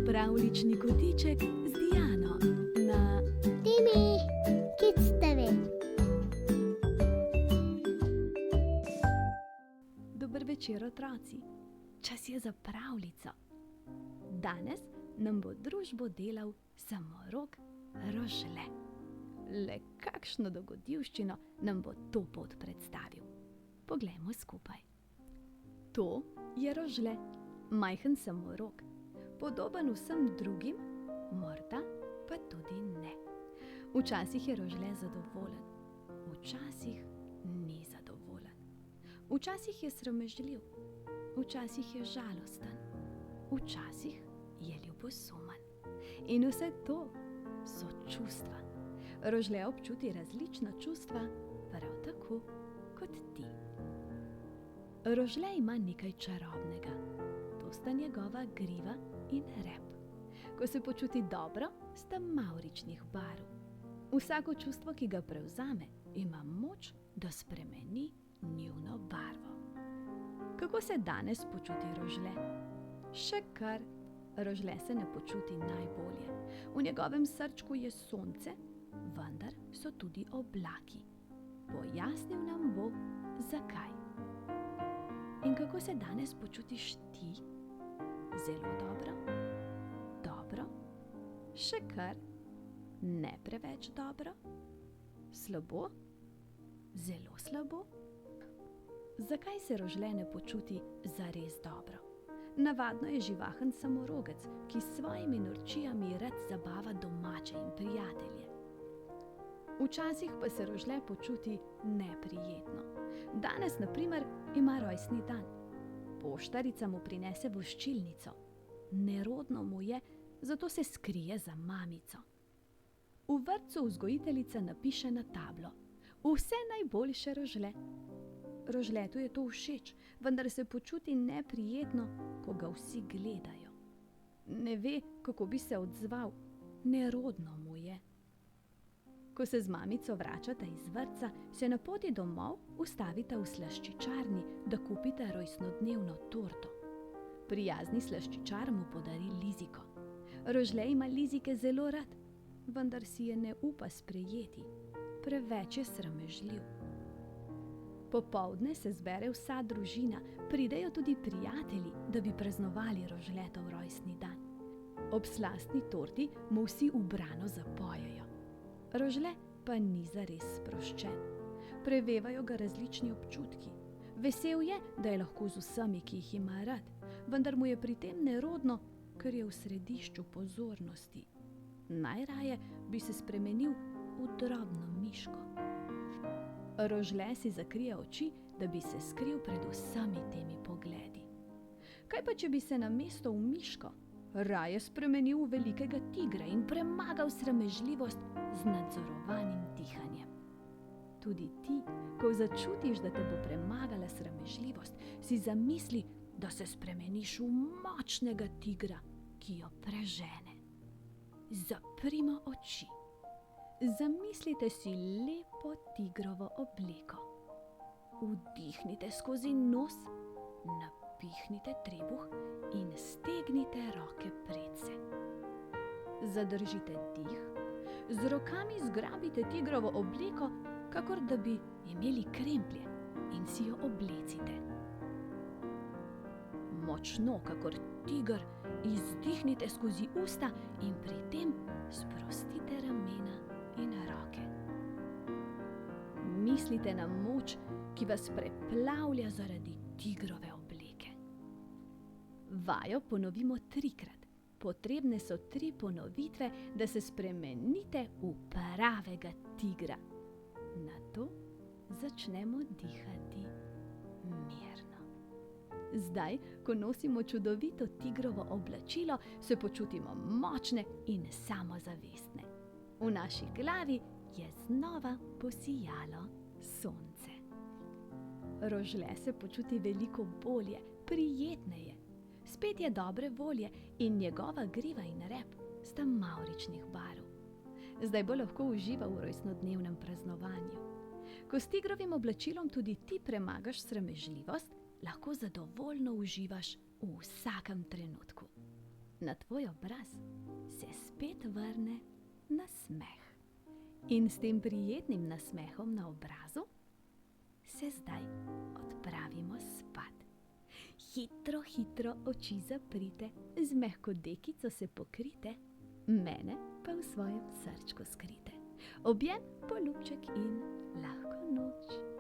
Pravljični kotiček z Diano na Timi, Kids TV. Dober večer, otroci. Čas je za pravljico. Danes nam bo družbo delal samorok Rožle. Le kakšno dogodivščino nam bo to pot predstavil. Poglejmo skupaj. To je Rožle, majhen samorok, podoben vsem drugim, morda pa tudi ne. Včasih je Rožle zadovoljen, včasih ni zadovoljen. Včasih je sramežljiv, včasih je žalosten, včasih je ljubosumen. In vse to so čustva. Rožle občuti različna čustva, prav tako kot ti. Rožle ima nekaj čarobnega. To sta njegova griva in rep. Ko se počuti dobro, sta mavričnih barv. Vsako čustvo, ki ga prevzame, ima moč, da spremeni njuno barvo. Kako se danes počuti Rožle? Še kar. Rožle se ne počuti najbolje. V njegovem srčku je sonce, vendar so tudi oblaki. Pojasnil nam bo, zakaj. In kako se danes počutiš ti? Zelo dobro? Dobro? Še kar? Ne preveč dobro? Slabo? Zelo slabo? Zakaj se Rožle ne počuti zares dobro? Navadno je živahen samorogec, ki s svojimi norčijami rad zabava domače in prijatelje. Včasih pa se Rožle počuti neprijetno. Danes, na primer, ima rojstni dan. Poštarica mu prinese voščilnico. Nerodno mu je, zato se skrije za mamico. V vrtcu vzgojiteljica napiše na tablo: "Vse najboljše, Rožle." Rožletu je to všeč, vendar se počuti neprijetno, ko ga vsi gledajo. Ne ve, kako bi se odzval, nerodno mu je. Ko se z mamico vračata iz vrtca, se na poti domov ustavita v slaščičarni, da kupita rojstnodnevno torto. Prijazni slaščičar mu podari liziko. Rožle ima lizike zelo rad, vendar si je ne upa sprejeti. Preveč je sramežljiv. Popoldne se zbere vsa družina, pridejo tudi prijatelji, da bi praznovali Rožletov rojstni dan. Ob slastni torti mu vsi ubrano zapojejo. Rožle pa ni zares sproščen. Prevevajo ga različni občutki. Vesel je, da je lahko z vsemi, ki jih ima rad, vendar mu je pri tem nerodno, ker je v središču pozornosti. Najraje bi se spremenil v drobno miško. Rožle si zakrije oči, da bi se skril pred vsemi temi pogledi. Kaj pa, če bi se namesto v miško raje spremenil v velikega tigra in premagal sramežljivost z nadzorovanim dihanjem? Tudi ti, ko začutiš, da te bo premagala sramežljivost, si zamisli, da se spremeniš v močnega tigra, ki jo prežene. Zaprimo oči. Zamislite si lepo tigrovo obleko. Vdihnite skozi nos, napihnite trebuh in stegnite roke predse. Zadržite dih, z rokami zgrabite tigrovo obleko, kakor da bi imeli kremplje, in si jo oblecite. Močno, kakor tiger, izdihnite skozi usta in pri tem sprostite ramena in roke. Mislite na moč, ki vas preplavlja zaradi tigrove obleke. Vajo ponovimo 3-krat. Potrebne so 3 ponovitve, da se spremenite v pravega tigra. Nato začnemo dihati mirno. Zdaj, ko nosimo čudovito tigrovo oblačilo, se počutimo močne in samozavestne. V naši glavi je znova posijalo sonce. Rožle se počuti veliko bolje, prijetneje. Spet je dobre volje in njegova griva in rep sta mavričnih barv. Zdaj bo lahko užival v rojstnodnevnem praznovanju. Ko s tigrovim oblačilom tudi ti premagaš sramežljivost, lahko zadovoljno uživaš v vsakem trenutku. Na tvoj obraz se spet vrne nasmeh. In s tem prijetnim nasmehom na obrazu se zdaj odpravimo spat. Hitro, hitro oči zaprite, z mehko dekico se pokrite, mene pa v svojem srčku skrite. Objem, poljubček in lahko noč.